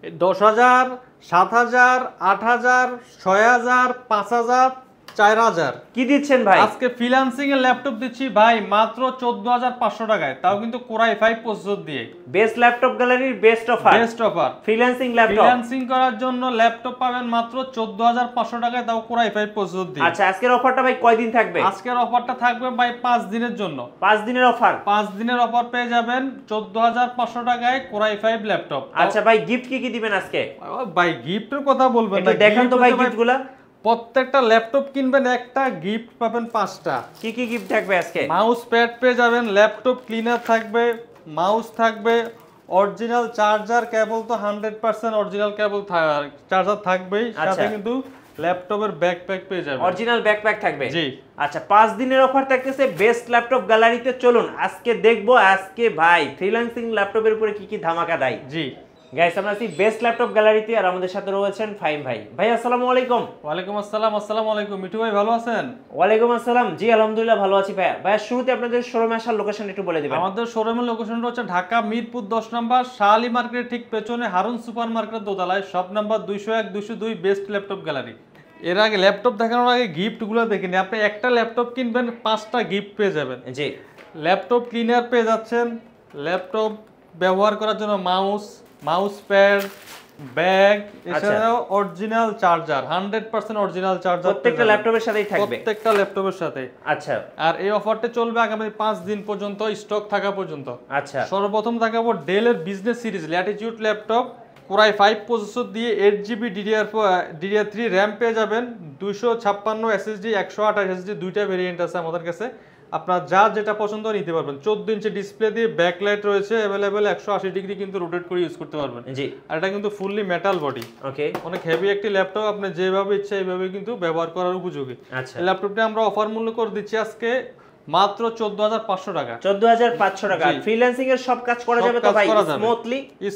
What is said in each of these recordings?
10,000, 7,000, 8,000, 6,000, 5,000, 4,000 কি দিচ্ছেন ভাই? আজকে ফ্রিল্যান্সিং এর ল্যাপটপ দিচ্ছি ভাই মাত্র 14,500 টাকায়, তাও কিন্তু কোর i5 প্রসেসর দিয়ে। বেস্ট ল্যাপটপ গ্যালারির best offer, best offer. Freelancing laptop, freelancing করার জন্য ল্যাপটপ পাবেন মাত্র 14,500 টাকায়, তাও কোর i5 প্রসেসর দিয়ে। আচ্ছা, আজকের অফারটা ভাই কয়দিন থাকবে? আজকের অফারটা থাকবে ভাই 5 দিনের জন্য। 5 দিনের অফার। 5 দিনের অফার পেয়ে যাবেন 14,500 টাকায় কোর i5 ল্যাপটপ। আচ্ছা ভাই, গিফট কি কি দিবেন আজকে? ভাই গিফটের কথা বলবেন না, দেখান তো ভাই গিফটগুলো। প্রত্যেকটা ল্যাপটপ কিনবেন একটা গিফট পাবেন 5টা। কি কি গিফট থাকবে আজকে? মাউস প্যাড পেয়ে যাবেন, ল্যাপটপ ক্লিনার থাকবে, মাউস থাকবে, অরিজিনাল চার্জার, কেবল তো 100% অরিজিনাল কেবল চার্জার থাকবেই, সাথে কিন্তু ল্যাপটপের ব্যাকপ্যাক পেয়ে যাবেন, অরিজিনাল ব্যাকপ্যাক থাকবে। জি। আচ্ছা, 5 দিনের অফার থাকতেছে বেস্ট ল্যাপটপ গ্যালারিতে। চলুন আজকে দেখবো আজকে ভাই ফ্রিল্যান্সিং ল্যাপটপের উপরে কি কি ধামাকা দেয়। জি গাইস, আমরা আছি বেস্ট ল্যাপটপ গ্যালারিতে, আর আমাদের সাথে রয়েছেন ফাহিম ভাই। ভাই আসসালামু আলাইকুম। ওয়ালাইকুম আসসালাম। আসসালামু আলাইকুম মিঠু ভাই, ভালো আছেন? ওয়ালাইকুম আসসালাম, জি আলহামদুলিল্লাহ ভালো আছি ভাই। ভাই শুরুতে আপনাদের শোরুমে আসার লোকেশন একটু বলে দিবেন। আমাদের শোরুমের লোকেশনটা হচ্ছে ঢাকা মিরপুর 10 নম্বর শাহ মার্কেটের ঠিক পেছনে হারুন সুপার মার্কেটের দোতলায়, shop number 201 202, best laptop gallery. এর আগে ল্যাপটপ দেখানোর আগে গিফটগুলো দেখিনি। আপনি একটা ল্যাপটপ কিনবেন 5টা গিফট পেয়ে যাবেন। জি, ল্যাপটপ ক্লিনার পেয়ে যাচ্ছেন, ল্যাপটপ ব্যবহার করার জন্য মাউস প্যাড, ব্যাগ, এছাড়াও অরিজিনাল চার্জার, 100% অরিজিনাল চার্জার প্রত্যেকটা ল্যাপটপের সাথেই থাকবে। প্রত্যেকটা ল্যাপটপের সাথে। আচ্ছা, আর এই অফারটা চলবে আগামী 5 দিন পর্যন্ত, স্টক থাকা পর্যন্ত। আচ্ছা, সর্বপ্রথম দেখাবো ডেলের business series Latitude laptop, core i5 processor দিয়ে 8GB DDR3 র্যাম পেয়ে যাবেন, 256 SSD, 128 SSD, দুইটা ভেরিয়েন্ট আছে আমাদের কাছে। আপনার যা যেটা পছন্দ নিতে পারবেন। 14 ইঞ্চি ডিসপ্লে দিয়ে ব্যাকলাইট রয়েছে অ্যাভেলেবেল, 180 ডিগ্রি কিন্তু রোটেট করে ইউজ করতে পারবেন। জি। আর এটা কিন্তু ফুললি মেটাল বডি। ওকে, অনেক হেভি একটি ল্যাপটপ, আপনি যেভাবে ইচ্ছা এইভাবে কিন্তু ব্যবহার করার উপযোগী। আচ্ছা, এই ল্যাপটপটি আমরা অফার মূল্য করে দিচ্ছি আজকে মাত্র 14,500 টাকা। 14,500 টাকা। ফ্রিল্যান্সিং এর সব কাজ করা যাবে তো ভাই?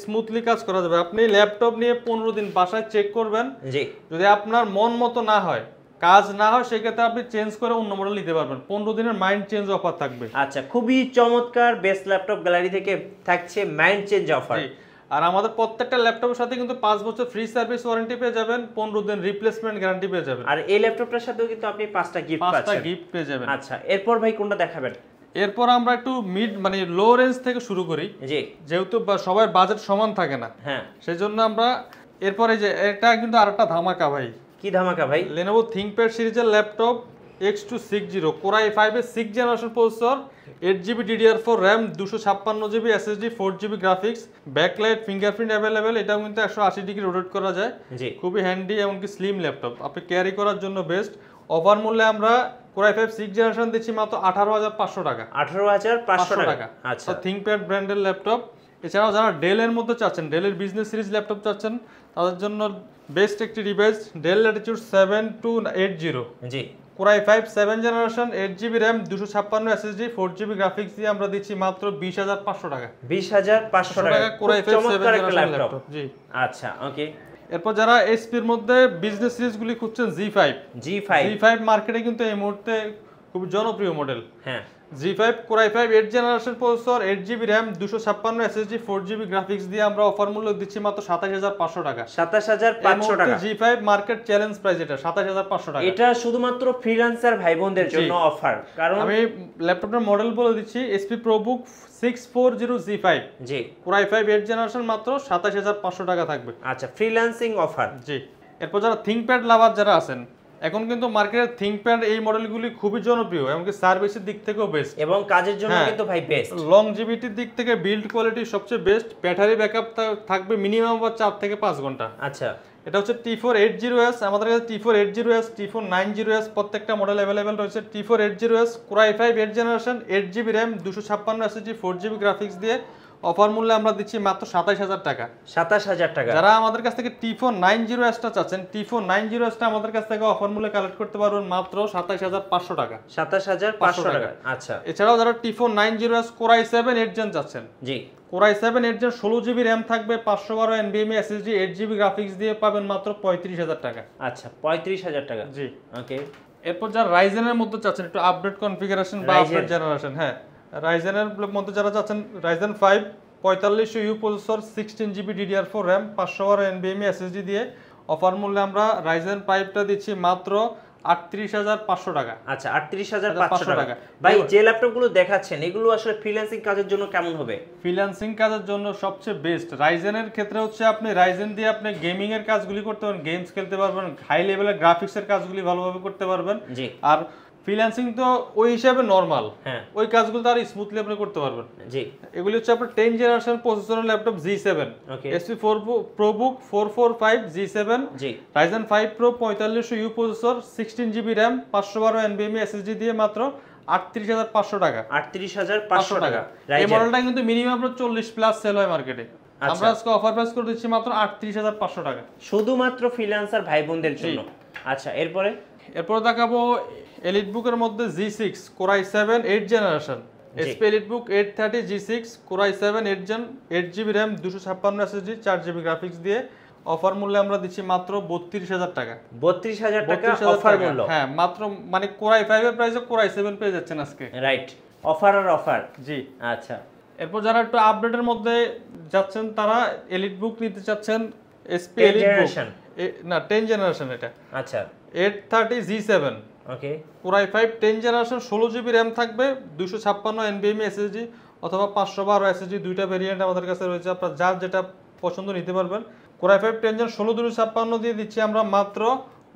স্মুথলি কাজ করা যাবে। আপনি ল্যাপটপ নিয়ে 15 দিন বাসায় চেক করবেন। জি। যদি আপনার মন মতো না হয়, কাজ না হয়, সেক্ষেত্রে আপনি চেঞ্জ করে অন্য মডেল নিতে পারবেন। 15 দিনের মাইন্ড চেঞ্জ অফার থাকবে। আচ্ছা, খুবই চমৎকার। বেস্ট ল্যাপটপ গ্যালারি থেকে থাকছে মাইন্ড চেঞ্জ অফার। আর আমাদের প্রত্যেকটা ল্যাপটপের সাথে কিন্তু 5 বছর ফ্রি সার্ভিস ওয়ারেন্টি পেয়ে যাবেন, 15 দিন রিপ্লেসমেন্ট গ্যারান্টি পেয়ে যাবেন। আর এই ল্যাপটপটার সাথেও কিন্তু আপনি 5টা গিফট পাচ্ছেন। 5টা গিফট পেয়ে যাবেন। আচ্ছা, এরপর ভাই কোনটা দেখাবেন? এরপর আমরা একটু মিড মানে লো রেঞ্জ থেকে শুরু করি। জি। যেহেতু সবার বাজেট সমান থাকে না, হ্যাঁ, সেজন্য আমরা এরপরে যে এটা কিন্তু আরেকটা ধামাকা ভাই। কি ধামাকা ভাই? Lenovo ThinkPad সিরিজের ল্যাপটপ X260, কোর i5 এর 6th generation processor, 8GB DDR4 RAM, 256GB SSD, 4GB graphics, backlight, fingerprint available. এটাও কিন্তু 180 ডিগ্রি রোটেট করা যায়। জি। খুবই হ্যান্ডি, এমনকি স্লিম ল্যাপটপ, আপনি ক্যারি করার জন্য বেস্ট। অফার মূল্যে আমরা কোর i5 6th জেনারেশন দিচ্ছি মাত্র 18,500 টাকা। 18,500 টাকা। আচ্ছা, ThinkPad ব্র্যান্ডের ল্যাপটপ। এছাড়াও যারা ডেলের মধ্যে চাচ্ছেন, ডেলের বিজনেস সিরিজ ল্যাপটপ চাচ্ছেন, তাদের জন্য বেস্ট একটি ডিভাইস ডেল ল্যাটিটিউড 7280। জি। Core i5 7th generation, 8GB RAM, 256 SSD, 4GB graphics দিয়ে আমরা দিচ্ছি মাত্র 20,500 টাকা। 20,500 টাকা core i5 7th generation laptop. জি। আচ্ছা, ওকে। এরপর যারা এসপির মধ্যে বিজনেস সিরিজগুলি খুঁজছেন, G5 মার্কেটে কিন্তু এই মুহূর্তে খুব জনপ্রিয় মডেল। হ্যাঁ, G5 core i5 8th generation processor, 8GB RAM, 256 SSD, 4GB graphics দিয়ে আমরা অফার মূল্য দিচ্ছি মাত্র 27,500 টাকা। 27,500 টাকা। G5 মার্কেট চ্যালেঞ্জ প্রাইস এটা 27,500 টাকা। এটা শুধুমাত্র ফ্রিল্যান্সার ভাই বোনদের জন্য অফার। কারণ আমি ল্যাপটপের মডেল বলে দিচ্ছি, HP ProBook 640G5। জি। কোর i5 8th জেনারেশন মাত্র 27,500 টাকা থাকবে। আচ্ছা, ফ্রিল্যান্সিং অফার। জি। এরপর যারা ThinkPad লাভার যারা আছেন, এখন কিন্তু মার্কেটে ThinkPad এই মডেলগুলি খুবই জনপ্রিয়, এমনকি সার্ভিসের দিক থেকেও বেস্ট এবং কাজের জন্য কিন্তু ভাই বেস্ট। লংজিভিটির দিক থেকে বিল্ড কোয়ালিটি সবচেয়ে বেস্ট। ব্যাটারি ব্যাকআপ থাকবে মিনিমাম 4 থেকে 5 ঘন্টা। আচ্ছা, এটা হচ্ছে T480S। আমাদের কাছে T480S, T490S প্রত্যেকটা মডেল अवेलेबल রয়েছে। T480S core i5 8th generation, 8GB RAM, 256 SSD, 4GB graphics দিয়ে অফার মূল্যে আমরা দিচ্ছি মাত্র 27,000 টাকা। 27,000 টাকা। যারা আমাদের কাছ থেকে T490S টা চাচ্ছেন, T490S টা আমাদের কাছ থেকে অফার মূল্যে কালেক্ট করতে পারবেন মাত্র 27,500 টাকা। 27,500 টাকা। আচ্ছা, এছাড়াও যারা T490S core i7 8th gen চাচ্ছেন, জি, core i7 8th gen 16GB RAM থাকবে, 512 NVMe SSD, 8GB গ্রাফিক্স দিয়ে পাবেন মাত্র 35,000 টাকা। আচ্ছা, 35,000 টাকা। জি, ওকে। এরপর যারা রাইজেনের মধ্যে চাচ্ছেন একটু আপডেট কনফিগারেশন বা আপডেট জেনারেশন, হ্যাঁ, রাইজেনের মধ্যে যারা চাচ্ছেন, Ryzen 5 4500 you processor 16GB DDR4 RAM 512 NVMe SSD দিয়ে অফার মূল্যে আমরা Ryzen 5টা দিচ্ছি মাত্র 38500 টাকা। আচ্ছা 38500 টাকা। ভাই যে ল্যাপটপগুলো দেখাচ্ছেন এগুলো আসলে ফ্রিল্যান্সিং কাজের জন্য কেমন হবে? ফ্রিল্যান্সিং কাজের জন্য সবচেয়ে বেস্ট। রাইজেনের ক্ষেত্রে হচ্ছে আপনি রাইজেন দিয়ে আপনি গেমিং এর কাজগুলি করতে পারবেন, গেমস খেলতে পারবেন, হাই লেভেলের গ্রাফিক্সের কাজগুলি ভালোভাবে করতে পারবেন। জি। আর ফ্রিল্যান্সিং তো ওই হিসাবে নরমাল, হ্যাঁ ওই কাজগুলো তো আর স্মুথলি আপনি করতে পারবেন। জি। এগুলি হচ্ছে আপনার 10 জেনারেশন প্রসেসরের ল্যাপটপ G7 ওকে। SP4 ProBook 445 G7 জি। Ryzen 5 Pro 4500 U processor 16GB RAM 512 NVMe SSD দিয়ে মাত্র 38500 টাকা। 38500 টাকা। এই মডেলটা কিন্তু মিনিমাম আপনার 40 প্লাস সেল হয় মার্কেটে। আমরা আজকে অফার প্রাইস করে দিচ্ছি মাত্র 38500 টাকা, শুধুমাত্র ফ্রিল্যান্সার ভাই বোনদের জন্য। আচ্ছা এরপর দেখাবো এলিটবুক এর মধ্যে G6 Core i7 8 generation SP EliteBook 830 G6 Core i7 8 gen 8GB RAM 256 SSD 4GB graphics দিয়ে অফার মূল্যে আমরা দিচ্ছি মাত্র 32000 টাকা। 32000 টাকা অফার মূল্য। হ্যাঁ মাত্র, মানে Core i5 এর প্রাইসে Core i7 পেয়ে যাচ্ছেন আজকে। রাইট, অফার আর অফার। জি। আচ্ছা এরপর যারা একটু আপডেটের মধ্যে যাচ্ছেন তারা এলিটবুক নিতে চাচ্ছেন SP এলিটবুক না 10 জেনারেশন এটা। আচ্ছা 830 G7 ওকে। Core i5 10 generation 16GB RAM থাকবে 256 NVMe SSD অথবা 512 SSD দুইটা ভেরিয়েন্ট আমাদের কাছে রয়েছে, আপনারা যার যেটা পছন্দ নিতে পারবেন। Core i5 10 জেন 16 দিয়ে দিচ্ছি আমরা মাত্র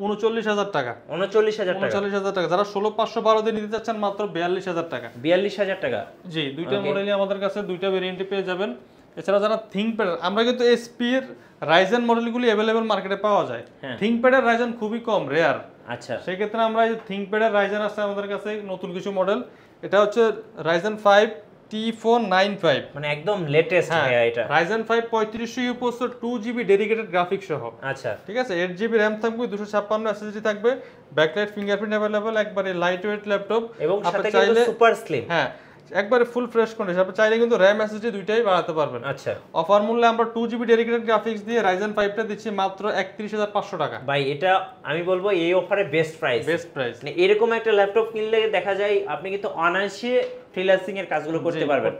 39000 টাকা। 39000 টাকা। যারা 16512 দিয়ে নিতে চাচ্ছেন মাত্র 42000 টাকা। 42000 টাকা। জি, দুইটা মডেলই আমাদের কাছে দুইটা ভেরিয়েন্টে পেয়ে যাবেন। এছাড়া যারা থিংকপ্যাড, আমরা কিন্তু SP এর Ryzen মডেলগুলি अवेलेबल মার্কেটে পাওয়া যায়, থিংকপ্যাডের Ryzen খুবই কম, রেয়ার। আচ্ছা সেই ক্ষেত্রে আমরা এই থিংকপ্যাডের Ryzen আছে আমাদের কাছে নতুন কিছু মডেল। এটা হচ্ছে Ryzen 5 T495, মানে একদম লেটেস্ট ভাই এটা। Ryzen 5 3500 processor 2GB dedicated graphics সহ। আচ্ছা ঠিক আছে, 8GB RAM থাকবে, 256 SSD থাকবে, ব্যাকলাইট ফিঙ্গারপ্রিন্ট अवेलेबल, একবারে লাইট ওয়েট ল্যাপটপ এবং সাথে কিন্তু সুপার স্লিম। হ্যাঁ একবারে ফুল ফ্রেশ কন্ডিশন। আপনি চাইলে কিন্তু RAM SSD দুইটাই বাড়াতে পারবেন। আচ্ছা অফার মূল্যে আমরা 2GB ডেডিকেটেড গ্রাফিক্স দিয়ে Ryzen 5টা দিচ্ছি মাত্র 31500 টাকা। ভাই এটা আমি বলবো এই অফারে বেস্ট প্রাইস। মানে এরকম একটা ল্যাপটপ কিনলে দেখা যায় আপনি কিন্তু অনায়াসে ফ্রিল্যান্সিং এর কাজগুলো করতে পারবেন।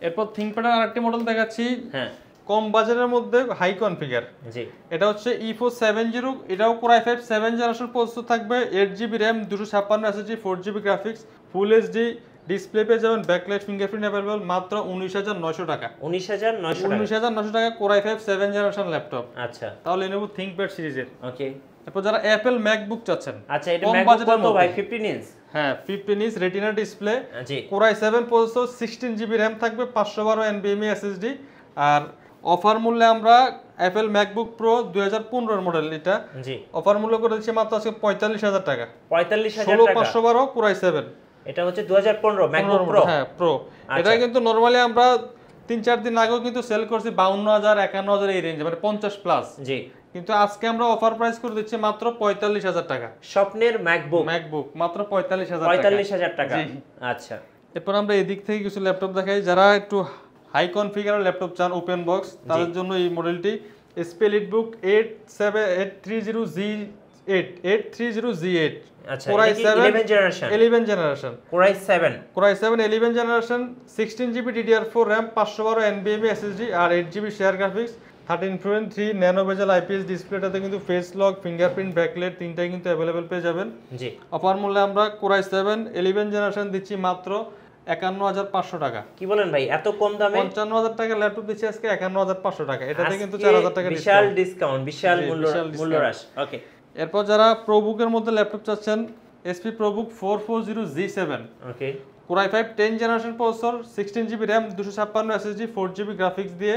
এরপর থিংকপ্যাডের আরেকটি মডেল দেখাচ্ছি, হ্যাঁ কম বাজেটের মধ্যে হাই কনফিগার। জি। এটা হচ্ছে E470, এটাও Core i5 7 জেনারেশন প্রসেসর থাকবে, 8GB RAM 256 SSD 4GB graphics, ফুল HD ডিসপ্লে পেয়ে যাবেন, ব্যাকলাইট ফিঙ্গারপ্রিন্ট अवेलेबल মাত্র 19900 টাকা। 19900 টাকা Core i5 7 জেনারেশন ল্যাপটপ। আচ্ছা তাহলে নেব থিংকপ্যাড সিরিজের। ওকে। এরপর যারা অ্যাপল ম্যাকবুক চাচ্ছেন, আচ্ছা এটা ম্যাকবুক কত ভাই? 15 ইঞ্চ। হ্যাঁ 15 ইঞ্চ রেটিনা ডিসপ্লে, জি। Core i7 processor 16GB RAM থাকবে, 512 NVMe SSD। আর অফার মূল্যে আমরা অ্যাপল ম্যাকবুক প্রো 2015 মডেল, এটা জি অফার মূল্য করে দিচ্ছি মাত্র আজকে 45000 টাকা। 45000 টাকা। 16512 Core i7, এটা হচ্ছে 2015 ম্যাকবুক প্রো। হ্যাঁ প্রো। এটা কিন্তু নরমালি আমরা 3-4 দিন আগেও কিন্তু সেল করছি 52000 51000 এই রেঞ্জে, মানে 50 প্লাস। জি। কিন্তু আজকে আমরা অফার প্রাইস করে দিচ্ছি মাত্র 45000 টাকা। স্বপ্নের ম্যাকবুক মাত্র 45000 টাকা। 45000 টাকা। আচ্ছা এরপর আমরা এদিক থেকে কিছু ল্যাপটপ দেখাই, যারা একটু হাই কনফিগার ল্যাপটপ চান ওপেন বক্স, তাদের জন্য এই মডেলটি SP এলিটবুক 830G8। আচ্ছা Core এটা কি i7 11 generation? 11 generation Core i7 11 generation 16GB DDR4 RAM 512 NVMe SSD আর 8GB শেয়ার গ্রাফিক্স, 13.3 ন্যানো বেজেল IPS ডিসপ্লেটাতে কিন্তু ফেস লক, ফিঙ্গারপ্রিন্ট, ব্যাকলাইট তিনটাই কিন্তু अवेलेबल পেয়ে যাবেন। জি। অফার মূল্যে আমরা Core i7 11 জেনারেশন দিচ্ছি মাত্র 51500 টাকা। কি বলেন ভাই এত কম দামে? 55000 টাকা ল্যাপটপ দিচ্ছি আজকে 51500 টাকা। এটাতে কিন্তু 4000 টাকা বিশাল ডিসকাউন্ট, বিশাল মূল্য হ্রাস। ওকে। এরপর যারা প্রোবুকের মধ্যে ল্যাপটপ চাচ্ছেন, SP ProBook 440 G7, ওকে, Core i5 10 generation processor 16GB RAM 256 SSD 4GB graphics দিয়ে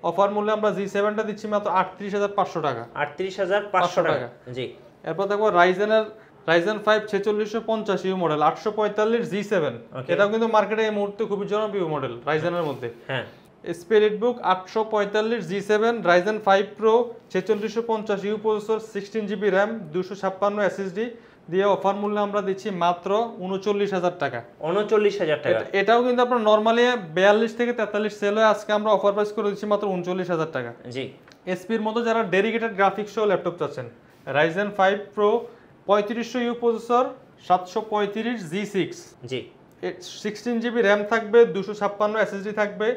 অফার মূল্যে আমরা G7টা দিচ্ছি মাত্র 38500 টাকা। 38500 টাকা। জি। এরপর দেখো Ryzen 5 4650 মডেল 845 G7, এটাও কিন্তু মার্কেটে এই মুহূর্তে খুবই জনপ্রিয় মডেল Ryzen এর মধ্যে। হ্যাঁ। SP EliteBook 845 G7 Ryzen 5 Pro 4650 processor 16GB RAM 256 SSD দিয়ে অফার মূল্যে আমরা দিচ্ছি মাত্র 39000 টাকা। 39000 টাকা। এটাও কিন্তু আপনার নরমালি 42 থেকে 43 সেল হয়, আজকে আমরা অফার প্রাইস করে দিচ্ছি মাত্র 39000 টাকা। জি। SP এর মতো যারা ডেডিকেটেড গ্রাফিক্স সহ ল্যাপটপ চাচ্ছেন, Ryzen 5 Pro 3500 প্রসেসর 735 G6, জি, 16GB RAM থাকবে, 256 SSD থাকবে,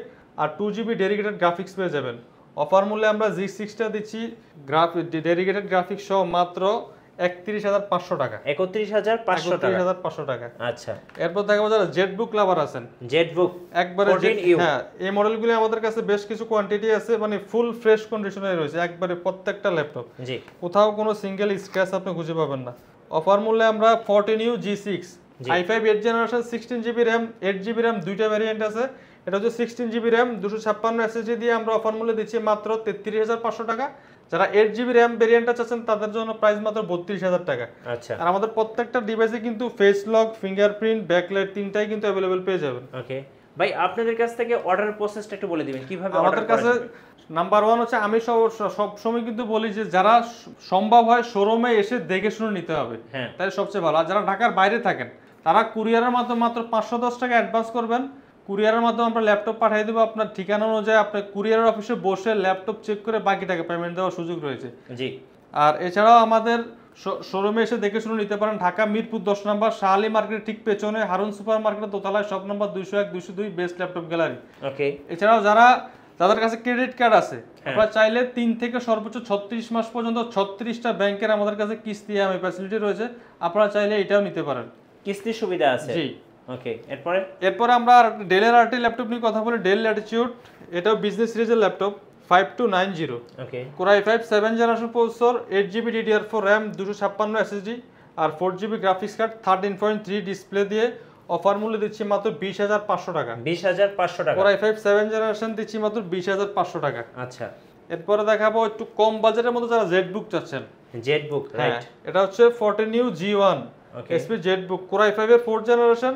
আর 2GB ডেডিকেটেড গ্রাফিক্স পেয়ে যাবেন। অফার মূল্যে আমরা G6টা দিচ্ছি ডেডিকেটেড গ্রাফিক্স সহ মাত্র 31,500 টাকা। 31,500 টাকা। আচ্ছা, এরপর দেখাবো যারা জেটবুক লাভার আছেন, জেটবুক একবারে হ্যাঁ, এই মডেলগুলো আমাদের কাছে বেশ কিছু কোয়ান্টিটি আছে, মানে ফুল ফ্রেশ কন্ডিশনে রয়েছে একবারে প্রত্যেকটা ল্যাপটপ। জি, কোথাও কোনো সিঙ্গেল স্ক্র্যাচ আপনি খুঁজে পাবেন না। অফার মূল্যে আমরা 14U G6 i5 8 generation 16GB RAM 8GB RAM দুইটা ভ্যারিয়েন্ট আছে। এটা হচ্ছে 16GB RAM 256 SSD দিয়ে আমরা অফার মূল্যে দিচ্ছি মাত্র 33,500 টাকা। যারা 8GB RAM ভেরিয়েন্টটা চাচ্ছেন তাদের জন্য প্রাইস মাত্র 32,000 টাকা। আচ্ছা, আর আমাদের প্রত্যেকটা ডিভাইসে কিন্তু ফেস লক, ফিঙ্গারপ্রিন্ট, ব্যাকলাইট তিনটাই কিন্তু अवेलेबल পেয়ে যাবেন। ওকে ভাই, আপনাদের কাছ থেকে অর্ডার প্রসেসটা একটু বলে দিবেন কিভাবে আমাদের কাছে নাম্বার 1 হচ্ছে, আমি সব সময় কিন্তু বলি যে যারা সম্ভব হয় শোরুমে এসে দেখে শুনে নিতে হবে, হ্যাঁ, তাই সবচেয়ে ভালো। আর যারা ঢাকার বাইরে থাকেন তারা কুরিয়ারের মাধ্যমে মাত্র 510 টাকা অ্যাডভান্স করবেন। কুরিয়ারের মাধ্যমে আমরা ল্যাপটপ পাঠিয়ে দেবো আপনার ঠিকানা অনুযায়ী। আপনি কুরিয়ারের অফিসে বসে ল্যাপটপ চেক করে বাকি টাকা পেমেন্ট দেওয়ার সুযোগ রয়েছে। জি, আর এছাড়াও আমাদের শোরুমে এসে দেখে শুনে নিতে পারেন। ঢাকা মিরপুর 10 নম্বর শাহালি মার্কেটের ঠিক পেছনে হারুন সুপার মার্কেটের দোতলায় shop number 201 202 best laptop gallery. Okay, এছাড়াও যাদের কাছে ক্রেডিট কার্ড আছে, আপনারা চাইলে 3 থেকে সর্বোচ্চ 36 মাস পর্যন্ত 36টা ব্যাংকের আমাদের কাছে কিস্তি ইএমআই ফ্যাসিলিটি রয়েছে, আপনারা চাইলে এটাও নিতে পারেন, কিস্তির সুবিধা আছে। জি। ওকে, এরপরে আমরা ডেলের আরটি ল্যাপটপ নিয়ে কথা বলি। ডেল ল্যাটিটিউড, এটাও বিজনেস সিরিজের ল্যাপটপ 5290। ওকে, Core i5 7 generation processor, 8GB DDR4 RAM 256 SSD আর 4GB গ্রাফিক্স কার্ড 13.3 ডিসপ্লে দিয়ে অফার মূল্য দিচ্ছি মাত্র 20,500 টাকা। 20,500 টাকা। Core i5 7 জেনারেশন দিচ্ছি মাত্র 20,500 টাকা। আচ্ছা, এরপরে দেখাবো একটু কম বাজেটের মধ্যে যারা জেটবুক চাচ্ছেন। Jetbook, right. এটা হচ্ছে 14U G1 SP Jetbook, Core i5 এর 4 generation,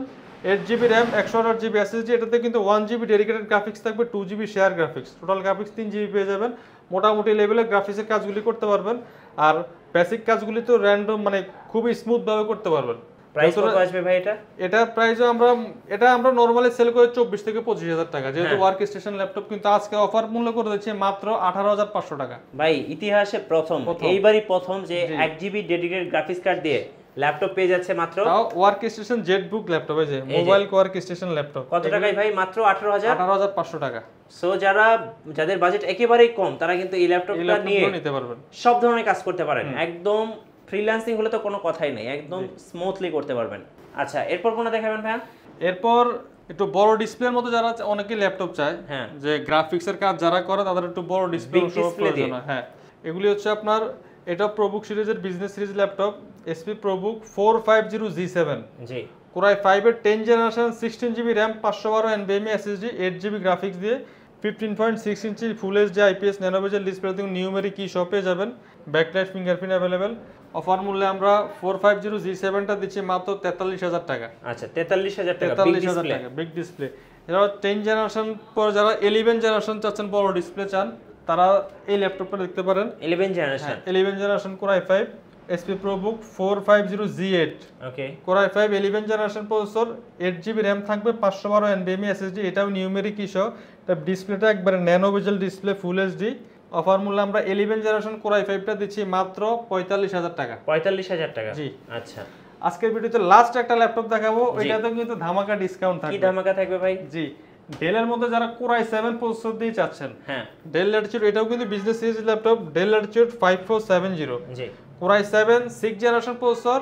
8GB RAM 128GB SSD। এটাতে কিন্তু 1GB ডেডিকেটেড গ্রাফিক্স থাকবে, 2GB share graphics, total graphics 3GB পেয়ে যাবেন। মোটামুটি লেভেলে গ্রাফিক্সের কাজগুলি করতে পারবেন, আর বেসিক কাজগুলি তো র্যান্ডম মানে খুবই স্মুথ ভাবে করতে পারবেন। প্রাইস কত আসবে ভাই এটা? এটা প্রাইসও আমরা নরমালি সেল করে 24 থেকে 25,000 টাকা, যেহেতু ওয়ার্ক স্টেশন ল্যাপটপ। কিন্তু আজকে অফার মূল্য করে দিচ্ছি মাত্র 18,500 টাকা। ভাই ইতিহাসে প্রথম, এইবারই প্রথম যে 1GB ডেডিকেটেড গ্রাফিক্স কার্ড দিয়ে ল্যাপটপ পেয়ে যাচ্ছে মাত্র। তাও ওয়ার্ক স্টেশন জেটবুক ল্যাপটপ, এই যে মোবাইল ওয়ার্ক স্টেশন ল্যাপটপ। কত টাকায় ভাই? মাত্র 18,500 টাকা। সো যাদের বাজেট একেবারেই কম তারা কিন্তু এই ল্যাপটপটা নিয়ে নিতে পারবেন, সব ধরনের কাজ করতে পারেন। একদম ফ্রিল্যান্সিং হলে তো কোনো কথাই নেই, একদম স্মুথলি করতে পারবেন। আচ্ছা, এরপর কোনটা দেখাবেন ভাই? এরপর একটু বড় ডিসপ্লের মধ্যে যারা অনেকে ল্যাপটপ চায়, যে গ্রাফিক্সের কাজ যারা করে তাদের একটু বড় ডিসপ্লে প্রয়োজন হয়। হ্যাঁ, এগুলি হচ্ছে আপনার, এটা প্রবুক সিরিজের business series laptop SP ProBook 450G7 জি, Core i5 এর 10 generation, 16GB RAM 512 NVMe SSD, 8GB graphics দিয়ে 15.6 inch full HD IPS nano bezel display থেকে নিউমেরিক কি সব পেয়ে যাবেন। Backlight, fingerprint available. অফার মূল্যে আমরা 450G7টা দিচ্ছি মাত্র 43,000 টাকা। আচ্ছা, 43,000 টাকা, 43,000 টাকা বিগ ডিসপ্লে। এরা 10 জেনারেশন পর যারা 11 জেনারেশন চাচ্ছেন, বড় ডিসপ্লে চান, তারা এই ল্যাপটপটা দেখতে পারেন। 11 generation, 11 generation Core i5 SP ProBook 450G8। ওকে, Core i5 11 generation processor, 8GB RAM থাকবে, 512 NVMe SSD, এটাও নিউমেরিক ইস্যু। এটা ডিসপ্লেটা একবারে ন্যানো বেজেল ডিসপ্লে, ফুল এইচডি। অফার মূল্য আমরা 11 জেনারেশন Core i5টা দিচ্ছি মাত্র 45,000 টাকা। 45,000 টাকা, জি। আচ্ছা, আজকের ভিডিওতে লাস্ট একটা ল্যাপটপ দেখাবো, ওইটাতে কিন্তু ধামাকা ডিসকাউন্ট থাকবে। কি ধামাকা থাকবে ভাই? জি, ডেলের মধ্যে যারা Core i7 প্রসেসর দিয়ে চাচ্ছেন, হ্যাঁ, ডেল ল্যাটিটিউড, এটাও কিন্তু business series laptop, del Latitude 5470 জি, Core i7 6 generation processor,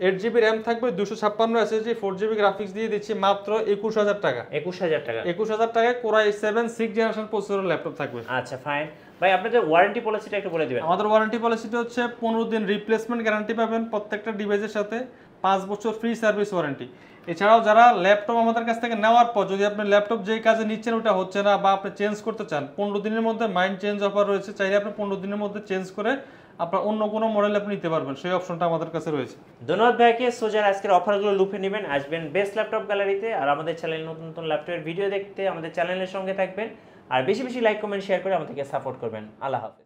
8GB RAM থাকবে, 256 SSD, 4GB গ্রাফিক্স দিয়ে দিচ্ছি মাত্র 21,000 টাকা। 21,000 টাকা, 21,000 টাকায় Core i7 6 জেনারেশন প্রসেসরের ল্যাপটপ থাকবে। আচ্ছা, ফাইন ভাই, আপনাদের ওয়ারেন্টি পলিসিটা একটু বলে দিবেন। আমাদের ওয়ারেন্টি পলিসিটা হচ্ছে 15 দিন রিপ্লেসমেন্ট গ্যারান্টি পাবেন প্রত্যেকটা ডিভাইসের সাথে, 5 বছর ফ্রি সার্ভিস ওয়ারেন্টি। এছাড়াও যারা ল্যাপটপ আমাদের কাছ থেকে নেওয়ার পর যদি আপনি ল্যাপটপ যেই কাজে নিচ্ছেন ওটা হচ্ছে না, বা আপনি চেঞ্জ করতে চান, 15 দিনের মধ্যে মাইন্ড চেঞ্জ অফার রয়েছে, চাইলে আপনি 15 দিনের মধ্যে চেঞ্জ করে আপনার অন্য কোনো মডেল আপনি নিতে পারবেন, সেই অপশনটা আমাদের কাছে রয়েছে। ধন্যবাদ ভাইকে। সোজার আজকের অফারগুলো লুফে নেবেন, আসবেন বেস্ট ল্যাপটপ গ্যালারিতে। আর আমাদের চ্যানেলে নতুন নতুন ল্যাপটপের ভিডিও দেখতে আমাদের চ্যানেলের সঙ্গে থাকবেন, আর বেশি বেশি লাইক, কমেন্ট, শেয়ার করে আমাদেরকে সাপোর্ট করবেন। আল্লাহ হাফেজ।